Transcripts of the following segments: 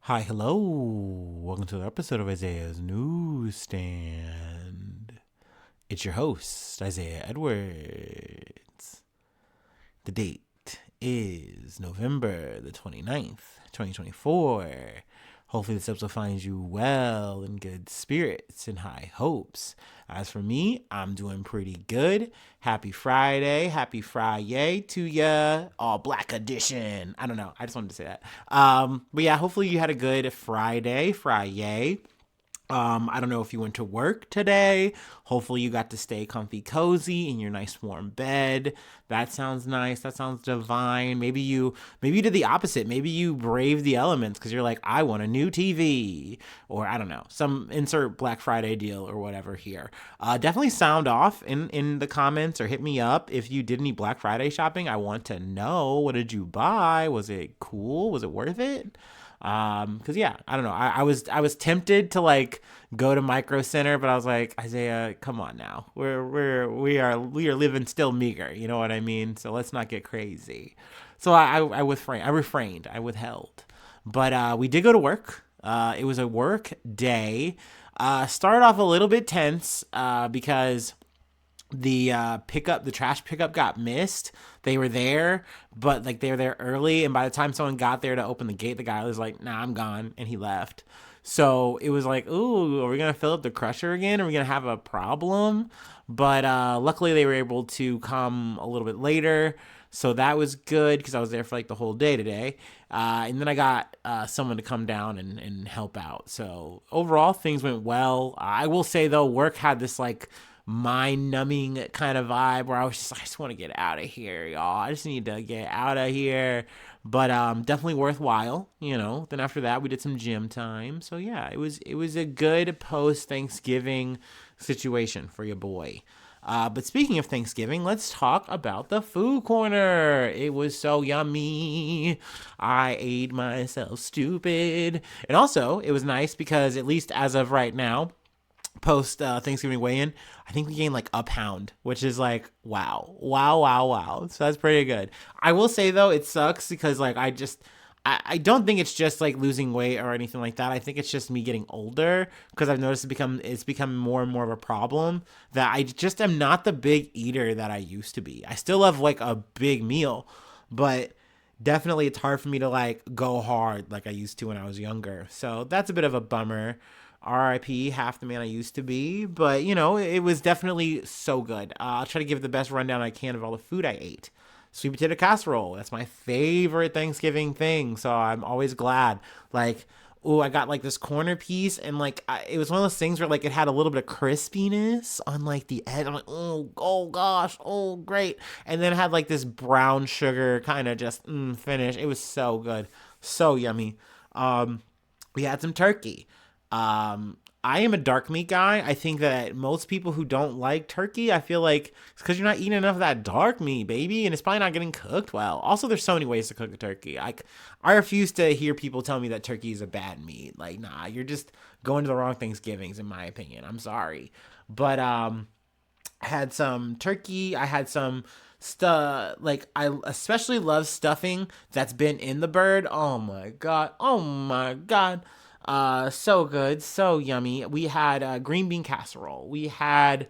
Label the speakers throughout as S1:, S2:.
S1: Hi, hello. Welcome to the episode of Isaiah's Newsstand. It's your host, Isaiah Edwards. The date is November the 29th, 2024. Hopefully, this episode finds you well in good spirits and high hopes. As for me, I'm doing pretty good. Happy Friday. Happy Friday to ya. All black edition. I don't know. I just wanted to say that. But yeah, hopefully you had a good Friday. Friday. I don't know if you went to work today. Hopefully you got to stay comfy cozy in your nice warm bed. That sounds nice. That sounds divine. Maybe you did the opposite. Maybe you braved the elements because you're like, I want a new TV. Or I don't know, some insert Black Friday deal or whatever here. Definitely sound off in the comments or hit me up if you did any Black Friday shopping. I want to know, what did you buy? Was it cool? Was it worth it? Cause yeah, I don't know. I was tempted to like go to Micro Center, but I was like, Isaiah, come on now. We are living still meager. You know what I mean? So let's not get crazy. So I withheld. But we did go to work. It was a work day. Started off a little bit tense because the trash pickup got missed. They were there, but like they were there early, and by the time someone got there to open the gate, the guy was like, nah, I'm gone, and he left. So it was like, ooh, are we gonna fill up the crusher again? Are we gonna have a problem? But luckily they were able to come a little bit later, so that was good because I was there for like the whole day today. And then I got someone to come down and help out. So overall things went well. I will say though, work had this like mind numbing kind of vibe where I was just, I just want to get out of here, y'all. I just need to get out of here. But definitely worthwhile, you know. Then after that we did some gym time. So yeah, it was a good post Thanksgiving situation for your boy. But speaking of Thanksgiving, let's talk about the food corner. It was so yummy. I ate myself stupid. And also, it was nice because, at least as of right now, post Thanksgiving weigh-in, I think we gained like a pound, which is like wow, wow, wow, wow. So that's pretty good. I will say though, it sucks because like I don't think it's just like losing weight or anything like that. I think it's just me getting older because I've noticed it's become more and more of a problem that I just am not the big eater that I used to be. I still love like a big meal, but definitely it's hard for me to like go hard like I used to when I was younger. So that's a bit of a bummer. RIP, half the man I used to be. But, you know, it was definitely so good. I'll try to give the best rundown I can of all the food I ate. Sweet potato casserole. That's my favorite Thanksgiving thing. So I'm always glad. Like, oh, I got like this corner piece, and like it was one of those things where like it had a little bit of crispiness on like the edge. I'm like, oh gosh, oh great. And then it had like this brown sugar kind of just finish. It was so good, so yummy. We had some turkey. I am a dark meat guy. I think that most people who don't like turkey, I feel like it's because you're not eating enough of that dark meat, baby, and it's probably not getting cooked well. Also, there's so many ways to cook a turkey. I refuse to hear people tell me that turkey is a bad meat. Like, nah, you're just going to the wrong Thanksgivings, in my opinion. I'm sorry, but I had some turkey. I had some stuff. Like, I especially love stuffing that's been in the bird. Oh my god. Oh my god. So good, so yummy. We had green bean casserole. We had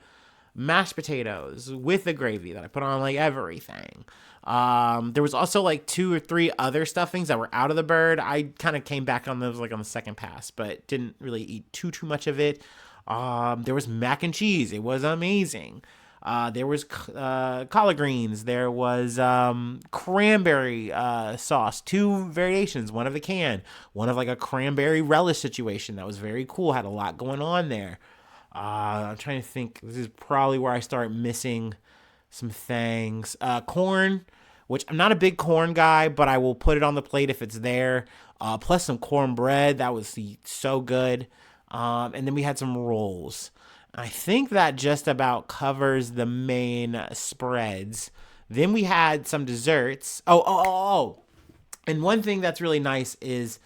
S1: mashed potatoes with the gravy that I put on like everything. There was also like two or three other stuffings that were out of the bird. I kind of came back on those like on the second pass, but didn't really eat too much of it. There was mac and cheese. It was amazing. There was collard greens. There was cranberry sauce. Two variations. One of a can. One of like a cranberry relish situation. That was very cool. Had a lot going on there. I'm trying to think. This is probably where I start missing some things. Corn, which I'm not a big corn guy, but I will put it on the plate if it's there. Plus some cornbread. That was so good. And then we had some rolls. I think that just about covers the main spreads. Then we had some desserts. Oh. And one thing that's really nice is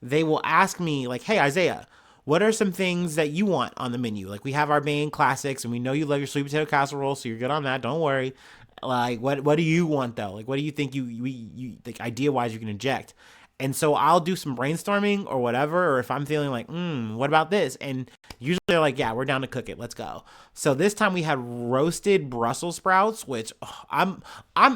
S1: they will ask me, like, hey, Isaiah, what are some things that you want on the menu? Like, we have our main classics, and we know you love your sweet potato casserole, so you're good on that. Don't worry. Like, what do you want, though? Like, what do you think you like, idea wise, you can inject? And so I'll do some brainstorming or whatever, or if I'm feeling like, what about this? And usually they're like, yeah, we're down to cook it. Let's go. So this time we had roasted Brussels sprouts, which I'm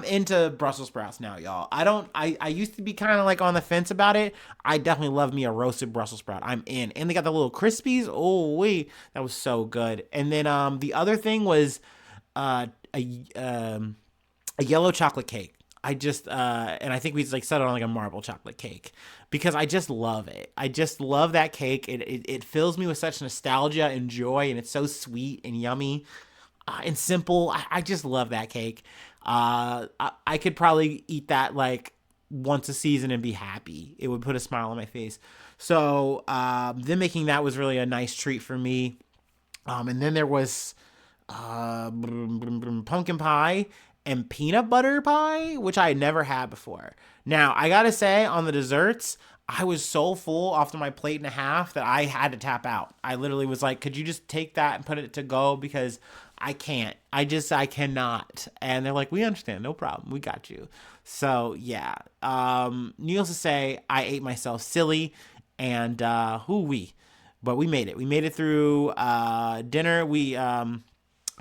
S1: into Brussels sprouts now, y'all. I used to be kind of like on the fence about it. I definitely love me a roasted Brussels sprout. I'm in. And they got the little crispies. Oh, wait, that was so good. And then the other thing was uh, a a yellow chocolate cake. I just and I think we like set it on like a marble chocolate cake because I just love it. I just love that cake. It fills me with such nostalgia and joy, and it's so sweet and yummy and simple. I just love that cake. I could probably eat that like once a season and be happy. It would put a smile on my face. So them making that was really a nice treat for me. And then there was pumpkin pie and peanut butter pie, which I had never had before. Now, I gotta say, on the desserts, I was so full after my plate and a half that I had to tap out. I literally was like, could you just take that and put it to go? Because I can't. I cannot. And they're like, we understand. No problem. We got you. So, yeah. Needless to say, I ate myself silly. And, we. But we made it. We made it through dinner. We had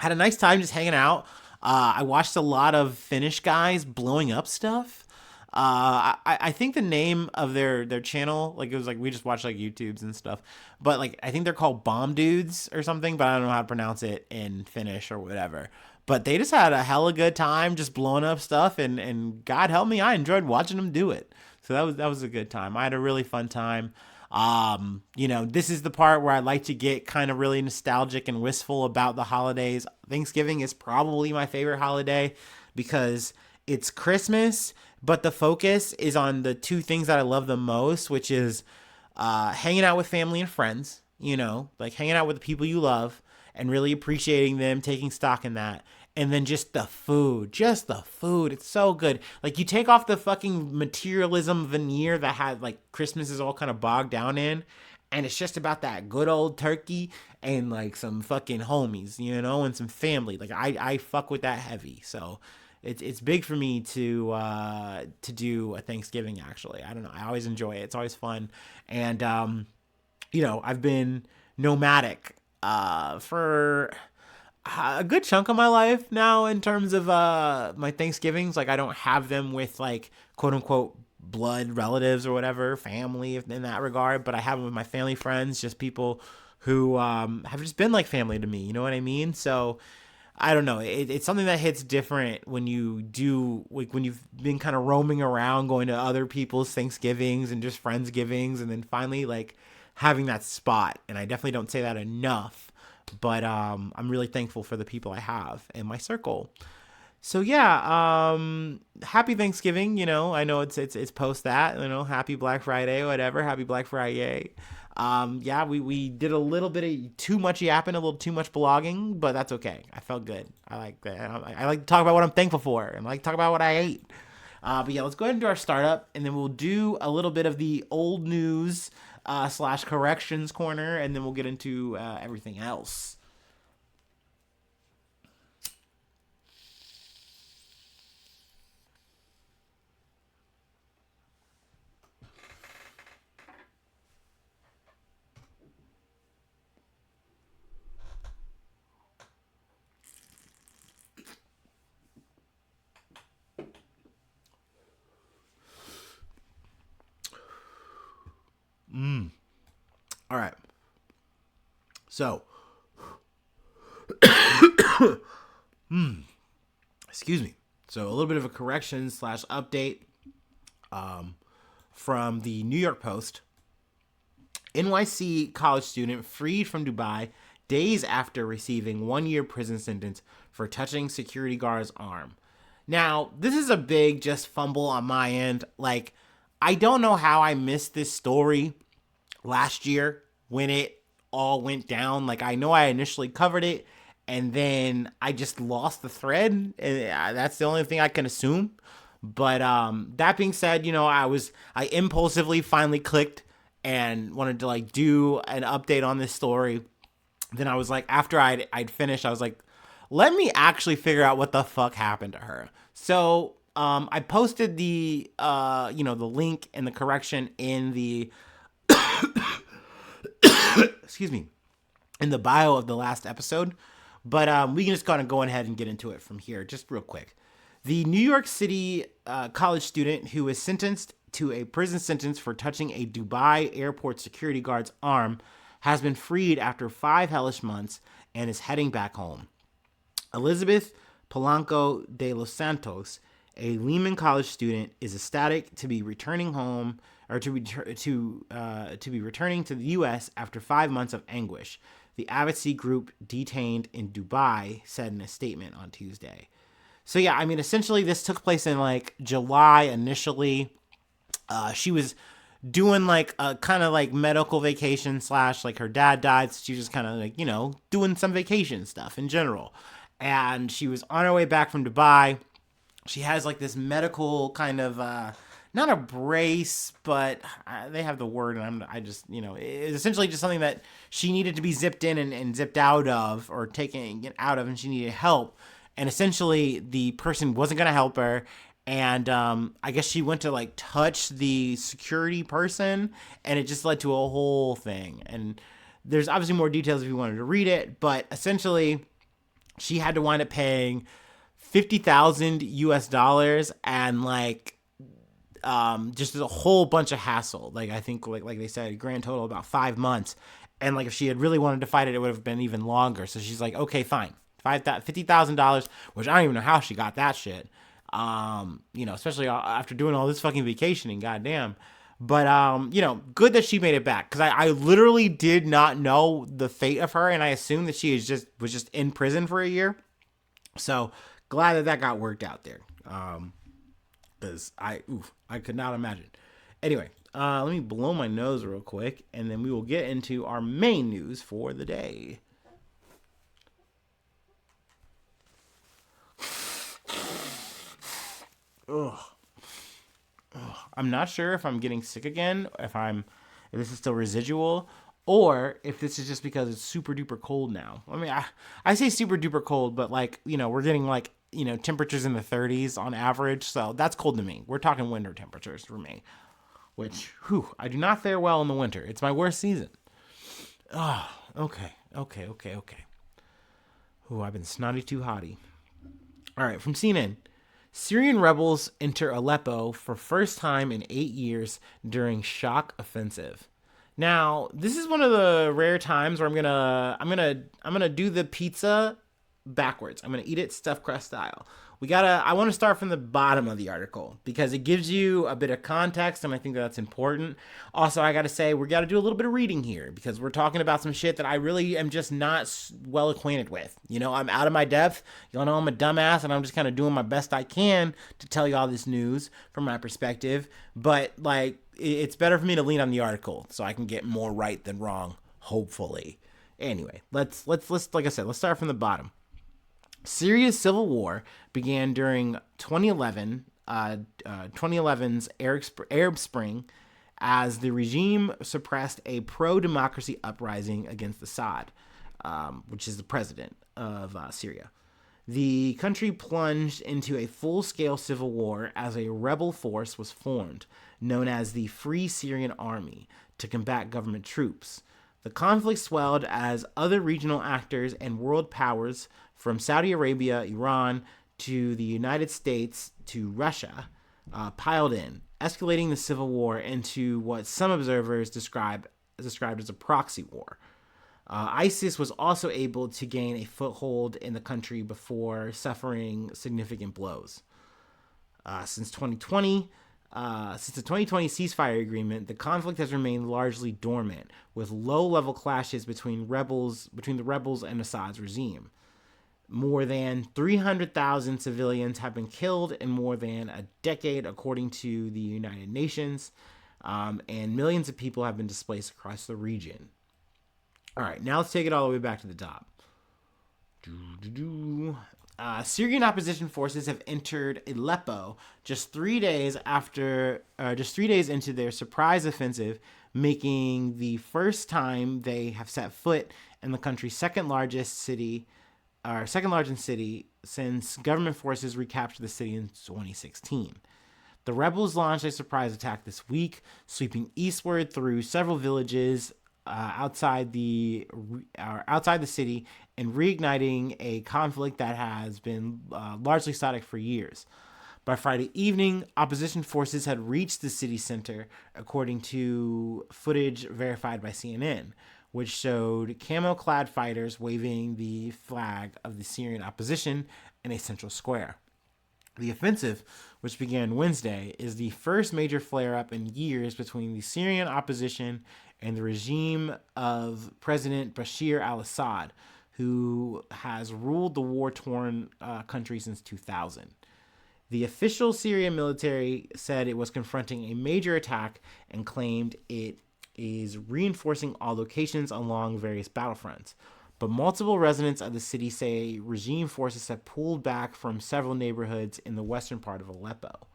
S1: a nice time just hanging out. I watched a lot of Finnish guys blowing up stuff. I think the name of their channel, like it was like we just watched like YouTubes and stuff, but like I think they're called Bomb Dudes or something, but I don't know how to pronounce it in Finnish or whatever. But they just had a hella good time just blowing up stuff, and God help me, I enjoyed watching them do it. So that was a good time. I had a really fun time. This is the part where I like to get kind of really nostalgic and wistful about the holidays. Thanksgiving is probably my favorite holiday because it's Christmas, but the focus is on the two things that I love the most, which is hanging out with family and friends, like hanging out with the people you love and really appreciating them, taking stock in that. And then just the food, It's so good. Like you take off the fucking materialism veneer that had like Christmas is all kind of bogged down in. And it's just about that good old turkey and like some fucking homies, and some family. Like I fuck with that heavy. So it's big for me to do a Thanksgiving actually. I don't know. I always enjoy it. It's always fun. And I've been nomadic for a good chunk of my life now in terms of my Thanksgivings. Like I don't have them with like quote unquote blood relatives or whatever, family in that regard, but I have them with my family friends, just people who have just been like family to me, you know what I mean? So I don't know. It's something that hits different when you do, like when you've been kind of roaming around, going to other people's Thanksgivings and just Friendsgivings, and then finally like having that spot. And I definitely don't say that enough, but I'm really thankful for the people I have in my circle. So yeah, happy Thanksgiving. I know it's post that. Happy Black Friday, whatever. Happy Black Friday. Yeah, we did a little bit of too much yapping, a little too much blogging, but that's okay. I felt good. I like that. I like to talk about what I'm thankful for, and I like to talk about what I ate. But yeah, let's go ahead and do our startup, and then we'll do a little bit of the old news slash corrections corner, and then we'll get into everything else. All right. So, excuse me. So a little bit of a correction slash update from the New York Post. NYC college student freed from Dubai days after receiving 1 year prison sentence for touching security guard's arm. Now, this is a big just fumble on my end. Like, I don't know how I missed this story last year when it all went down. Like, I know I initially covered it and then I just lost the thread. And that's the only thing I can assume. But that being said, I impulsively finally clicked and wanted to like do an update on this story. Then I was like, after I'd finished, I was like, let me actually figure out what the fuck happened to her. So I posted the the link and the correction in the excuse me, in the bio of the last episode, but we can just kind of go ahead and get into it from here, just real quick. The New York City college student who was sentenced to a prison sentence for touching a Dubai airport security guard's arm has been freed after 5 hellish months and is heading back home. Elizabeth Polanco de los Santos, a Lehman College student, is ecstatic to be returning home or to be returning to the U.S. after 5 months of anguish. The advocacy group detained in Dubai said in a statement on Tuesday. So yeah, I mean, essentially, this took place in like July initially. She was doing like a kind of like medical vacation slash like her dad died, so she was just kind of like doing some vacation stuff in general, and she was on her way back from Dubai. She has like this medical kind of not a brace, but they have the word, and I just it's essentially just something that she needed to be zipped in and zipped out of, or taken out of, and she needed help. And essentially, the person wasn't gonna help her, and I guess she went to like touch the security person, and it just led to a whole thing. And there's obviously more details if you wanted to read it, but essentially, she had to wind up paying 50,000 US dollars and like just a whole bunch of hassle. Like I think like they said, grand total about 5 months. And like if she had really wanted to fight it, it would have been even longer. So she's like, okay, fine, $50,000, which I don't even know how she got that shit. Especially after doing all this fucking vacationing, goddamn. But good that she made it back, because I literally did not know the fate of her, and I assumed that she was just in prison for a year. So glad that got worked out there. Because I could not imagine. Anyway, let me blow my nose real quick, and then we will get into our main news for the day. Ugh. I'm not sure if I'm getting sick again, if this is still residual, or if this is just because it's super duper cold now. I mean, I say super duper cold, but like, we're getting like, temperatures in the 30s on average. So that's cold to me. We're talking winter temperatures for me, which, I do not fare well in the winter. It's my worst season. Oh, okay. I've been snotty too hotty. All right, from CNN. Syrian rebels enter Aleppo for first time in 8 years during shock offensive. Now, this is one of the rare times where I'm gonna do the pizza backwards. I'm gonna eat it stuffed crust style. I want to start from the bottom of the article because it gives you a bit of context, and I think that's important. Also, I gotta say, we gotta do a little bit of reading here because we're talking about some shit that I really am just not well acquainted with. I'm out of my depth. Y'all know I'm a dumbass, and I'm just kind of doing my best I can to tell you all this news from my perspective. But like, it's better for me to lean on the article so I can get more right than wrong, hopefully. Anyway, let's like I said, let's start from the bottom. Syria's civil war began during 2011's Arab Spring, as the regime suppressed a pro-democracy uprising against Assad, which is the president of Syria. The country plunged into a full-scale civil war as a rebel force was formed, known as the Free Syrian Army, to combat government troops. The conflict swelled as other regional actors and world powers, from Saudi Arabia, Iran, to the United States, to Russia, piled in, escalating the civil war into what some observers described as a proxy war. ISIS was also able to gain a foothold in the country before suffering significant blows. Since the 2020 ceasefire agreement, the conflict has remained largely dormant, with low-level clashes between the rebels and Assad's regime. More than 300,000 civilians have been killed in more than a decade, according to the United Nations, and millions of people have been displaced across the region. All right, now let's take it all the way back to the top. Syrian opposition forces have entered Aleppo just 3 days into their surprise offensive, making the first time they have set foot in the country's second largest city since government forces recaptured the city in 2016. The rebels launched a surprise attack this week, sweeping eastward through several villages outside the city and reigniting a conflict that has been largely static for years. By Friday evening, opposition forces had reached the city center, according to footage verified by CNN, which showed camo-clad fighters waving the flag of the Syrian opposition in a central square. The offensive, which began Wednesday, is the first major flare-up in years between the Syrian opposition and the regime of President Bashar al-Assad, who has ruled the war-torn country since 2000. The official Syrian military said it was confronting a major attack and claimed it is reinforcing all locations along various battlefronts. But multiple residents of the city say regime forces have pulled back from several neighborhoods in the western part of Aleppo.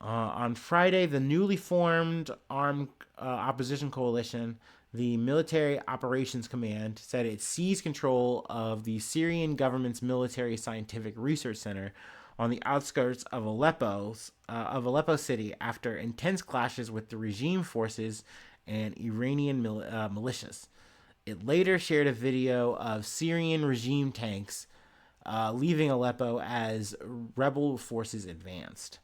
S1: On Friday, the newly formed armed opposition coalition, the Military Operations Command, said it seized control of the Syrian government's military scientific research center on the outskirts of Aleppo city after intense clashes with the regime forces and Iranian militias. It later shared a video of Syrian regime tanks leaving Aleppo as rebel forces advanced.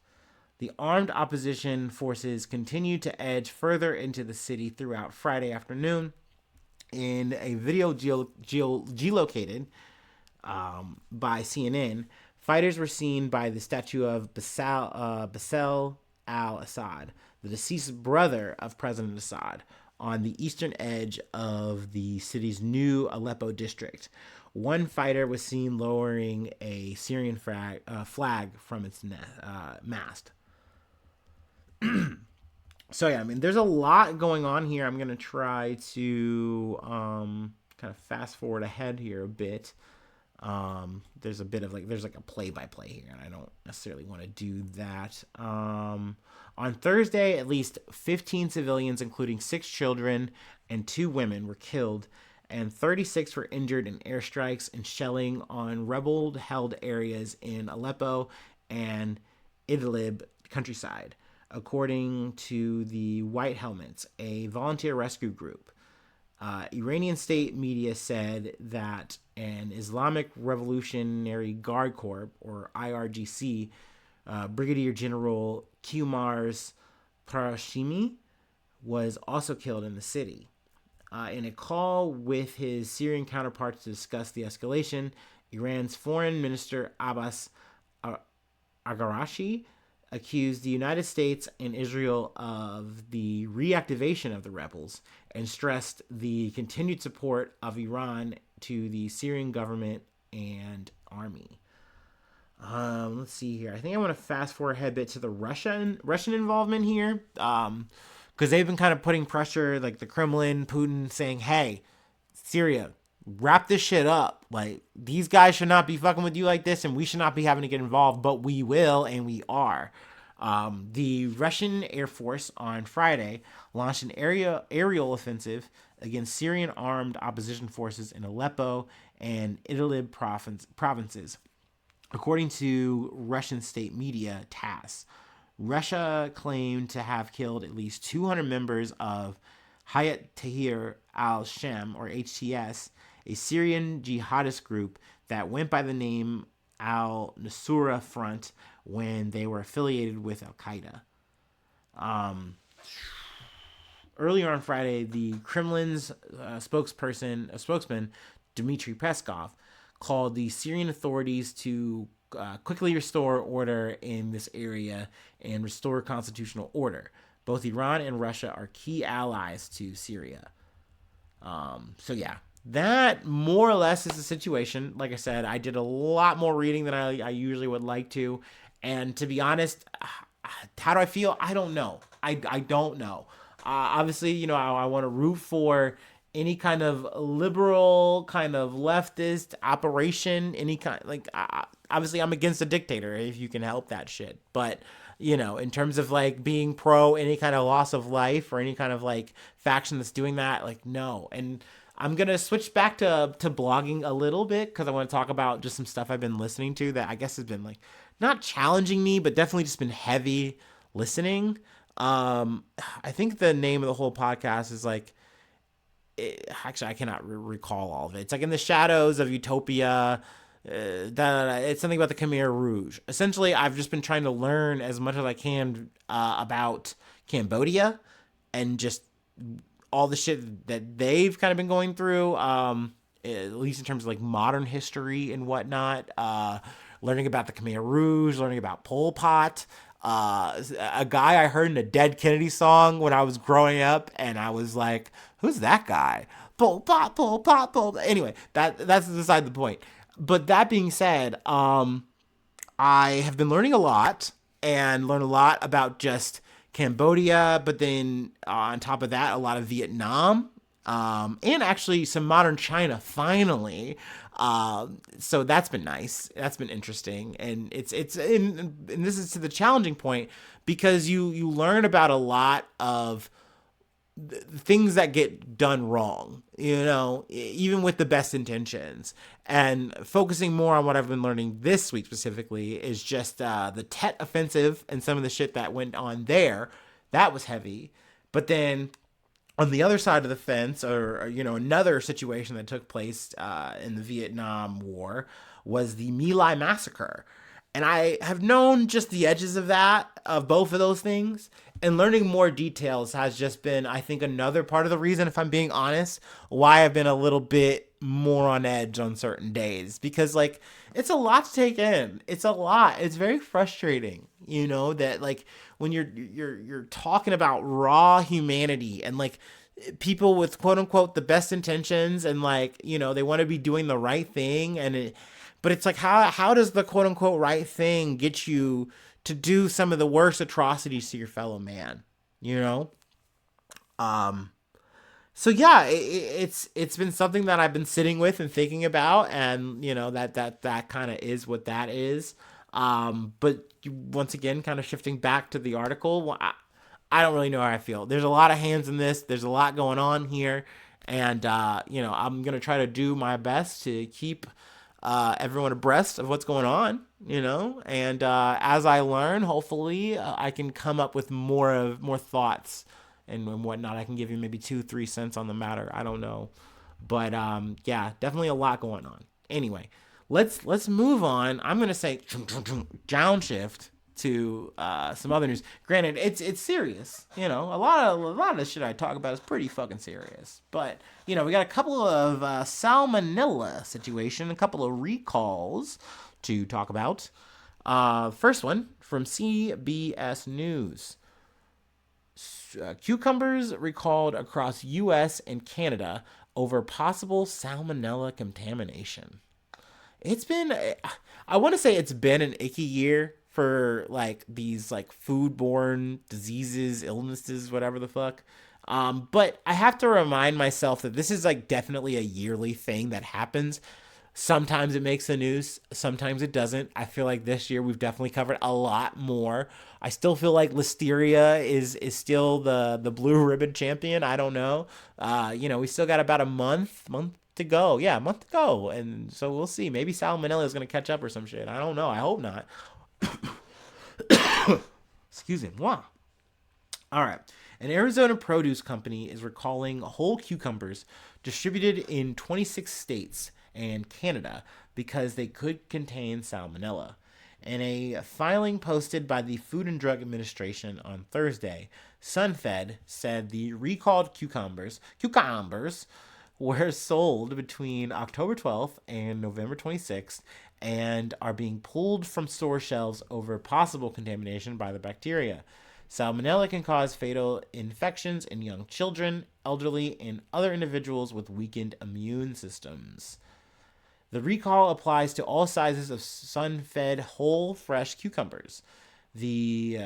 S1: The armed opposition forces continued to edge further into the city throughout Friday afternoon. In a video geolocated by CNN, fighters were seen by the statue of Bashar al-Assad, the deceased brother of President Assad, on the eastern edge of the city's new Aleppo district. One fighter was seen lowering a Syrian flag from its mast. So yeah, I mean, there's a lot going on here. I'm gonna try to kind of fast forward ahead here a bit. There's a bit of there's a play-by-play here, and I don't necessarily want to do that. On Thursday, at least 15 civilians, including 6 children and 2 women, were killed, and 36 were injured in airstrikes and shelling on rebel-held areas in Aleppo and Idlib countryside, according to the White Helmets, a volunteer rescue group. Iranian state media said that an Islamic Revolutionary Guard Corps, or IRGC, Brigadier General Qamars Parashimi was also killed in the city. In a call with his Syrian counterparts to discuss the escalation, Iran's Foreign Minister Abbas Araghchi accused the United States and Israel of the reactivation of the rebels and stressed the continued support of Iran to the Syrian government and army. Let's see here. I think I want to fast forward ahead a bit to the Russian involvement here, because they've been kind of putting pressure, like the Kremlin, Putin, saying, "Hey, Syria, wrap this shit up. Like, these guys should not be fucking with you like this, and we should not be having to get involved, but we will, and we are." The Russian Air Force on Friday launched an aerial offensive against Syrian armed opposition forces in Aleppo and Idlib provinces. According to Russian state media TASS, Russia claimed to have killed at least 200 members of Hayat Tahrir al-Sham, or HTS, a Syrian jihadist group that went by the name al-Nusra Front when they were affiliated with al-Qaeda. Earlier on Friday, the Kremlin's spokesman Dmitry Peskov called the Syrian authorities to quickly restore order in this area and restore constitutional order. Both Iran and Russia are key allies to Syria. So yeah, that more or less is the situation. Like I said, I did a lot more reading than I usually would like to. And to be honest, how do I feel? I don't know. I don't know. Obviously, you know, I want to root for any kind of liberal, kind of leftist operation, any kind, like, obviously I'm against a dictator if you can help that shit. But, you know, in terms of like being pro any kind of loss of life or any kind of like faction that's doing that, like, no. And I'm gonna switch back to blogging a little bit because I want to talk about just some stuff I've been listening to that I guess has been like not challenging me, but definitely just been heavy listening. I think the name of the whole podcast is like actually I cannot recall all of it. It's like in the shadows of utopia. It's something about the Khmer Rouge. Essentially, I've just been trying to learn as much as I can about Cambodia and just all the shit that they've kind of been going through, at least in terms of like modern history and whatnot. Learning about the Khmer Rouge, learning about Pol Pot, a guy I heard in a Dead Kennedy song when I was growing up, and I was like, "Who's that guy?" Pol Pot, Pol Pot, Pol Pot. Anyway, that's beside the point. But that being said, I have been learning a lot and learn a lot about just Cambodia, but then on top of that, a lot of Vietnam, and actually some modern China finally. So that's been nice. That's been interesting, and and this is to the challenging point because you learn about a lot of things that get done wrong, even with the best intentions. And focusing more on what I've been learning this week specifically is just the Tet offensive and some of the shit that went on there. That was heavy. But then on the other side of the fence, or another situation that took place in the Vietnam War was the My Lai massacre. And I have known just the edges of both of those things. And learning more details has just been, I think, another part of the reason, if I'm being honest, why I've been a little bit more on edge on certain days. Because, like, it's a lot to take in. It's a lot. It's very frustrating, that, like, when you're talking about raw humanity and, like, people with quote unquote the best intentions and, like, they want to be doing the right thing, but it's like, how does the quote unquote right thing get you to do some of the worst atrocities to your fellow man? You know? So yeah, it's been something that I've been sitting with and thinking about, and that kind of is what that is. But once again, kind of shifting back to the article, I don't really know how I feel. There's a lot of hands in this. There's a lot going on here, and I'm gonna try to do my best to keep everyone abreast of what's going on. And as I learn, hopefully, I can come up with more thoughts and whatnot. I can give you maybe 2-3 cents on the matter. I don't know, but yeah, definitely a lot going on. Anyway, let's move on. I'm gonna say downshift to some other news. Granted, it's serious. A lot of the shit I talk about is pretty fucking serious. But we got a couple of salmonella situation, a couple of recalls to talk about. First one from CBS News. Cucumbers recalled across U.S. and Canada over possible salmonella contamination. It's been, I want to say it's been an icky year for like these like foodborne diseases, illnesses, whatever the fuck. But I have to remind myself that this is like definitely a yearly thing that happens. Sometimes it makes the news, sometimes it doesn't. I feel like this year we've definitely covered a lot more. I still feel like Listeria is still the blue ribbon champion. I don't know. We still got about a month to go. Yeah, a month to go, and so we'll see. Maybe Salmonella is gonna catch up or some shit. I don't know. I hope not. Excuse me. Wow. All right. An Arizona produce company is recalling whole cucumbers distributed in 26 states and Canada because they could contain salmonella. In a filing posted by the Food and Drug Administration on Thursday, SunFed said the recalled cucumbers were sold between October 12th and November 26th and are being pulled from store shelves over possible contamination by the bacteria. Salmonella can cause fatal infections in young children, elderly, and other individuals with weakened immune systems. The recall applies to all sizes of sun-fed whole fresh cucumbers. The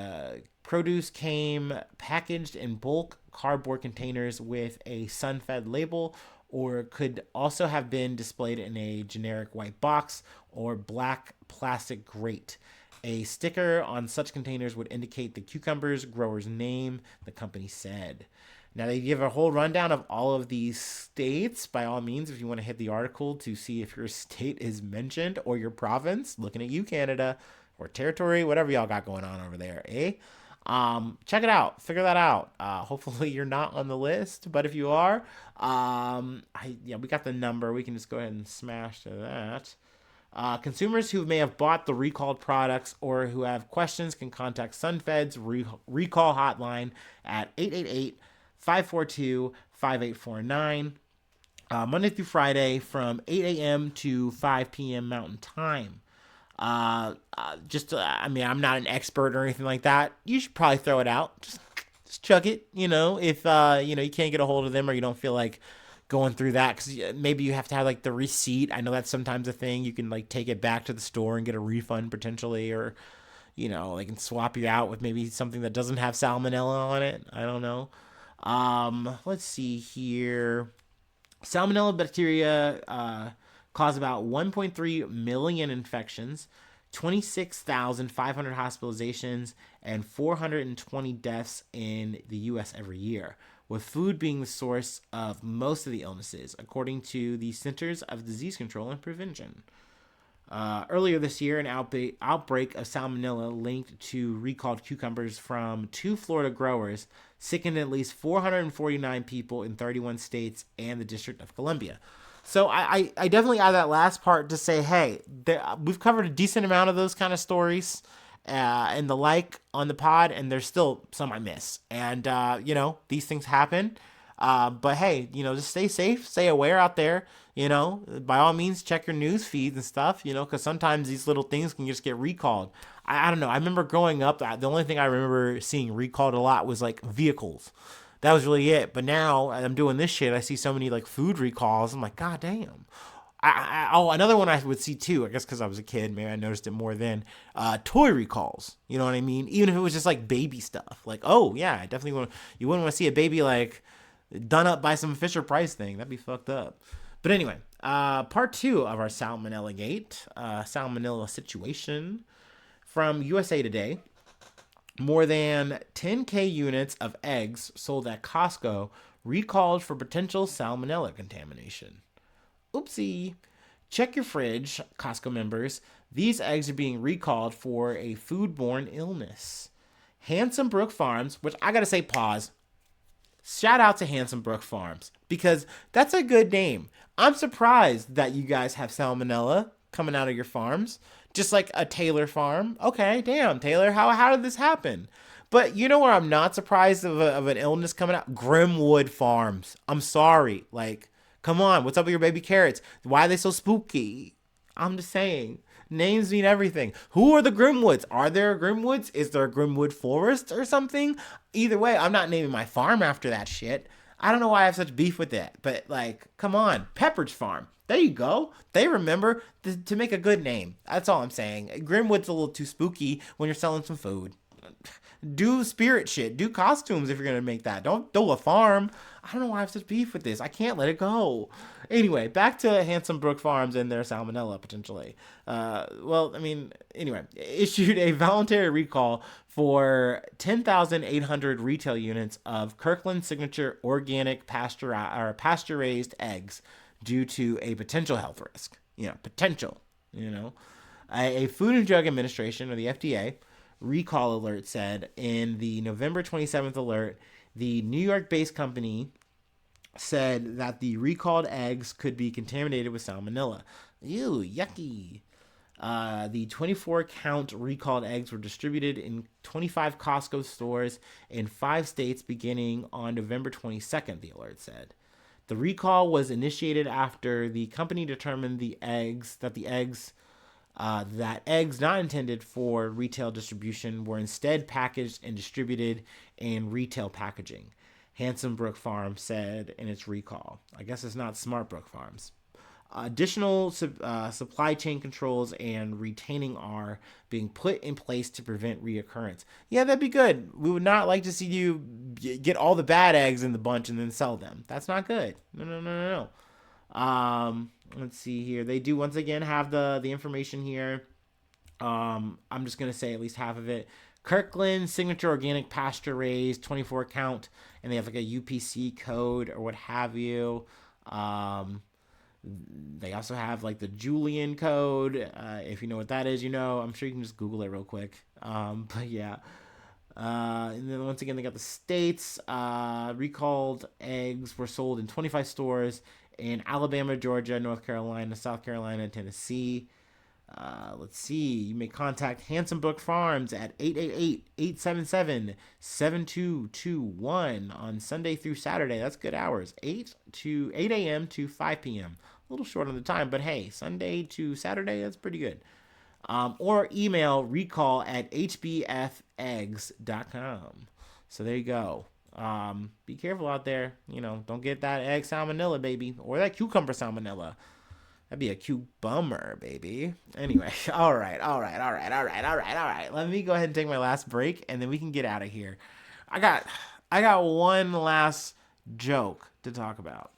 S1: produce came packaged in bulk cardboard containers with a sun-fed label, or could also have been displayed in a generic white box or black plastic grate. A sticker on such containers would indicate the cucumber's grower's name, the company said. Now, they give a whole rundown of all of these states. By all means, if you want to hit the article to see if your state is mentioned or your province, looking at you, Canada, or territory, whatever y'all got going on over there, eh? Check it out. Figure that out. Hopefully, you're not on the list, but if you are, we got the number. We can just go ahead and smash to that. Consumers who may have bought the recalled products or who have questions can contact SunFed's recall hotline at 888 542 5849, Monday through Friday from 8 a.m. to 5 p.m. Mountain Time. I'm not an expert or anything like that. You should probably throw it out. Just chuck it. If you can't get a hold of them or you don't feel like going through that, because maybe you have to have like the receipt. I know that's sometimes a thing. You can like take it back to the store and get a refund potentially, or they can swap you out with maybe something that doesn't have salmonella on it. I don't know. Let's see here. Salmonella bacteria cause about 1.3 million infections, 26,500 hospitalizations, and 420 deaths in the U.S. every year, with food being the source of most of the illnesses, according to the Centers of Disease Control and Prevention. Earlier this year, an outbreak of salmonella linked to recalled cucumbers from 2 Florida growers sickened at least 449 people in 31 states and the District of Columbia. So I definitely add that last part to say, hey, we've covered a decent amount of those kind of stories and the like on the pod, and there's still some I miss. And, these things happen. But hey, just stay safe, stay aware out there. By all means, check your news feeds and stuff, because sometimes these little things can just get recalled. I don't know. I remember growing up, the only thing I remember seeing recalled a lot was like vehicles. That was really it. But now I'm doing this shit. I see so many like food recalls. I'm like, God damn. Another one I would see too, I guess because I was a kid, maybe I noticed it more then. Toy recalls, you know what I mean? Even if it was just like baby stuff, like, oh yeah, I definitely you wouldn't want to see a baby like done up by some Fisher Price thing. That'd be fucked up. But anyway, part 2 of our Salmonella Gate, Salmonella situation from USA Today. More than 10K units of eggs sold at Costco recalled for potential salmonella contamination. Oopsie. Check your fridge, Costco members. These eggs are being recalled for a foodborne illness. Handsome Brook Farms, which I gotta say, pause. Shout out to Handsome Brook Farms, because that's a good name. I'm surprised that you guys have salmonella coming out of your farms, just like a Taylor farm. Okay, damn, Taylor, how did this happen? But you know where I'm not surprised of an illness coming out? Grimwood Farms. I'm sorry. Like, come on, what's up with your baby carrots? Why are they so spooky? I'm just saying. Names mean everything. Who are the Grimwoods? Are there Grimwoods? Is there a Grimwood Forest or something? Either way, I'm not naming my farm after that shit. I don't know why I have such beef with that. But, like, come on. Pepperidge Farm. There you go. They remember to make a good name. That's all I'm saying. Grimwood's a little too spooky when you're selling some food. Do spirit shit. Do costumes if you're going to make that. Don't do a farm. I don't know why I have such beef with this. I can't let it go. Anyway, back to Handsome Brook Farms and their salmonella, potentially. Issued a voluntary recall for 10,800 retail units of Kirkland Signature organic pasture-raised eggs due to a potential health risk. Potential. A Food and Drug Administration, or the FDA, recall alert said in the November 27th alert, the New York-based company said that the recalled eggs could be contaminated with salmonella. Ew, yucky. The 24-count recalled eggs were distributed in 25 Costco stores in 5 states beginning on November 22nd, the alert said. The recall was initiated after the company determined that eggs not intended for retail distribution were instead packaged and distributed in retail packaging. Handsome Brook Farms said in its recall. I guess it's not Smart Brook Farms. Additional supply chain controls and retaining are being put in place to prevent reoccurrence. Yeah, that'd be good. We would not like to see you get all the bad eggs in the bunch and then sell them. That's not good. No. Let's see here. They do once again have the information here. I'm just going to say at least half of it. Kirkland Signature Organic Pasture Raised 24 count, and they have like a UPC code or what have you. Um, they also have like the Julian code. If you know what that is, you know. I'm sure you can just Google it real quick. But yeah. And then once again, they got the states. Recalled eggs were sold in 25 stores in Alabama, Georgia, North Carolina, South Carolina, Tennessee. Let's see. You may contact Handsome Brook Farms at 888-877-7221 on Sunday through Saturday. That's good hours. 8 a.m. to 5 p.m. A little short on the time, but hey, Sunday to Saturday, that's pretty good. Or email recall at hbfeggs.com. So there you go. Be careful out there. Don't get that egg salmonella, baby, or that cucumber salmonella. That'd be a cute bummer, baby. Anyway, all right. Let me go ahead and take my last break, and then we can get out of here. I got one last joke to talk about.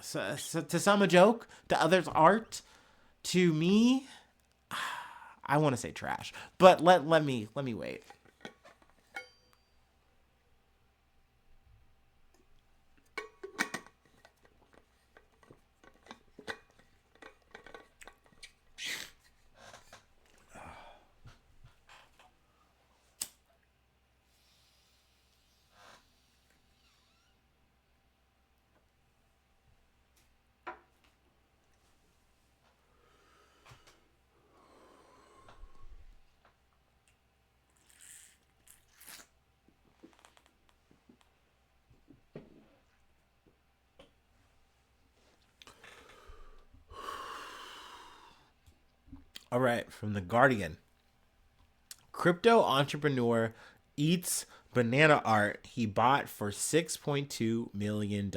S1: So to some a joke, to others art, to me, I want to say trash, but let me wait. All right, from The Guardian. Crypto entrepreneur eats banana art he bought for $6.2 million.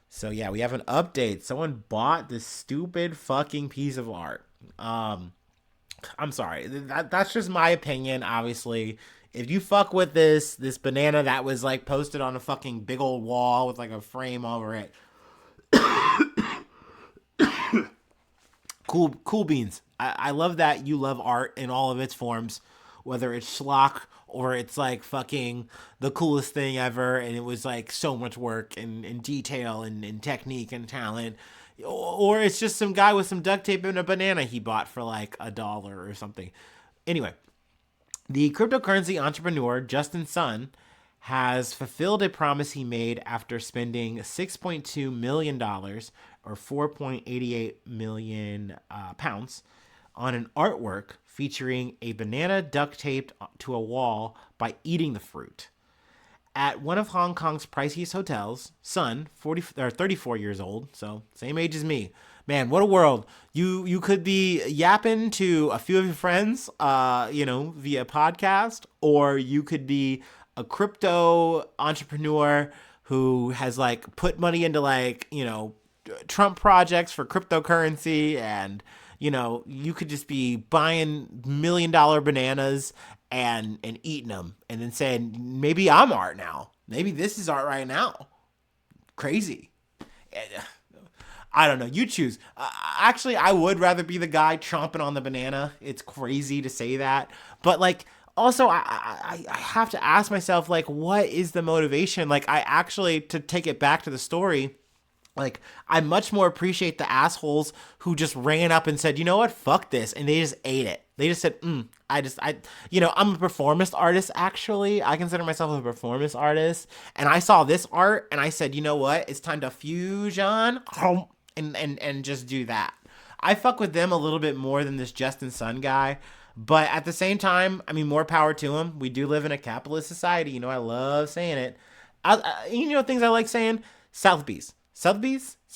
S1: So yeah, we have an update. Someone bought this stupid fucking piece of art. I'm sorry. That's just my opinion, obviously. If you fuck with this banana that was like posted on a fucking big old wall with like a frame over it, cool beans. I love that you love art in all of its forms, whether it's schlock or it's like fucking the coolest thing ever, and it was like so much work and detail and technique and talent, or it's just some guy with some duct tape and a banana he bought for like $1 or something. Anyway, the cryptocurrency entrepreneur Justin Sun has fulfilled a promise he made after spending $6.2 million or 4.88 million pounds on an artwork featuring a banana duct taped to a wall by eating the fruit. At one of Hong Kong's priciest hotels, Sun, 34 years old, so same age as me. Man, what a world. You could be yapping to a few of your friends, via podcast, or you could be a crypto entrepreneur who has like put money into like, Trump projects for cryptocurrency, and you could just be buying $1 million bananas and eating them and then saying, maybe I'm art now. Maybe this is art right now. Crazy. I don't know. You choose. Actually, I would rather be the guy chomping on the banana. It's crazy to say that. But like, also, I have to ask myself, like, what is the motivation? Like, I actually, to take it back to the story, like, I much more appreciate the assholes who just ran up and said, you know what, fuck this, and they just ate it. They just said, I'm a performance artist, actually. I consider myself a performance artist, and I saw this art, and I said, you know what, it's time to fusion, and just do that. I fuck with them a little bit more than this Justin Sun guy, but at the same time, I mean, more power to him. We do live in a capitalist society. I love saying it. Things I like saying? Sotheby's. Sotheby's. It's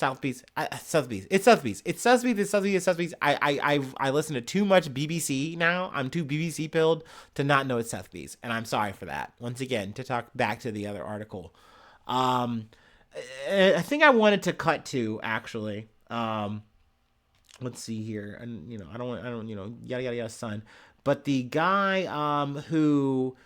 S1: Sotheby's. I listen to too much BBC now. I'm too BBC pilled to not know it's Sotheby's, and I'm sorry for that. Once again, to talk back to the other article, I think I wanted to cut to actually. Let's see here, and I don't, yada yada yada, son. But the guy who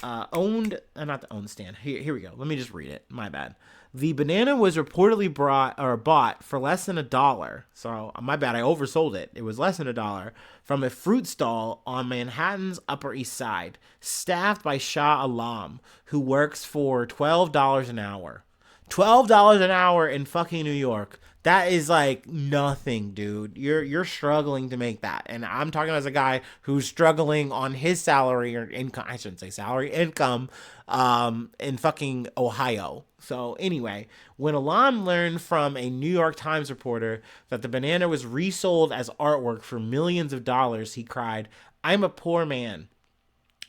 S1: not the owned stand. Here we go. Let me just read it. My bad. The banana was reportedly bought for less than $1. So my bad. I oversold it. It was less than $1 from a fruit stall on Manhattan's Upper East Side, staffed by Shah Alam, who works for $12 an hour. $12 an hour in fucking New York. That is like nothing, dude. You're struggling to make that. And I'm talking as a guy who's struggling on his salary or income. I shouldn't say salary, income in fucking Ohio. So anyway, when Alam learned from a New York Times reporter that the banana was resold as artwork for millions of dollars, he cried, "I'm a poor man."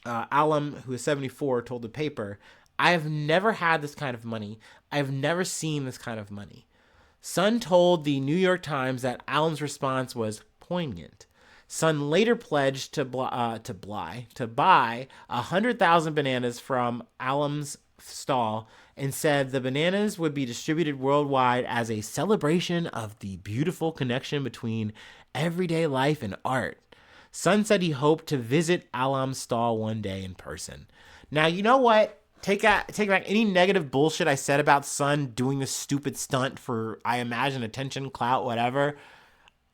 S1: Alam, who is 74, told the paper, "I have never had this kind of money. I've never seen this kind of money." Sun told the New York Times that Alam's response was poignant. Sun later pledged to buy 100,000 bananas from Alam's stall and said the bananas would be distributed worldwide as a celebration of the beautiful connection between everyday life and art. Sun said he hoped to visit Alam's stall one day in person. Now, you know what? Take back any negative bullshit I said about Sun doing this stupid stunt for, I imagine, attention, clout, whatever.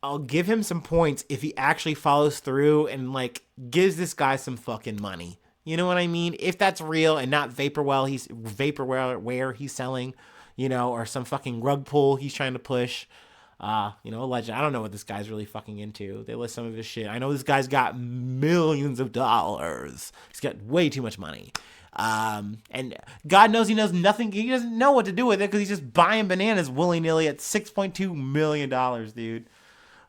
S1: I'll give him some points if he actually follows through and like gives this guy some fucking money. You know what I mean? If that's real and not vaporware he's selling, or some fucking rug pull he's trying to push. Alleged. I don't know what this guy's really fucking into. They list some of his shit. I know this guy's got millions of dollars. He's got way too much money. And God knows he knows nothing. He doesn't know what to do with it because he's just buying bananas willy-nilly at $6.2 million, dude.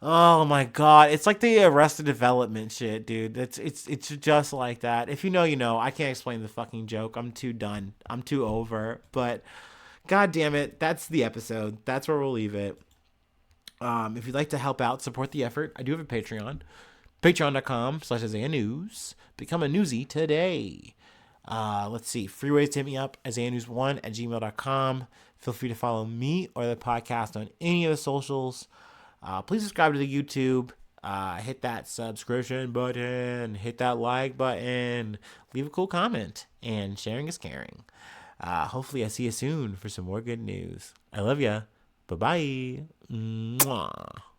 S1: Oh my God. It's like the Arrested Development shit, dude. It's just like that. If you know, you know. I can't explain the fucking joke. I'm too done. I'm too over. But God damn it. That's the episode. That's where we'll leave it. If you'd like to help out, support the effort, I do have a Patreon. Patreon.com/Isaiah News. Become a newsie today. Let's see. Free ways to hit me up, IsaiahNews1@gmail.com. Feel free to follow me or the podcast on any of the socials. Please subscribe to the YouTube. Hit that subscription button. Hit that like button. Leave a cool comment. And sharing is caring. Hopefully I see you soon for some more good news. I love ya. Bye-bye. Mwah.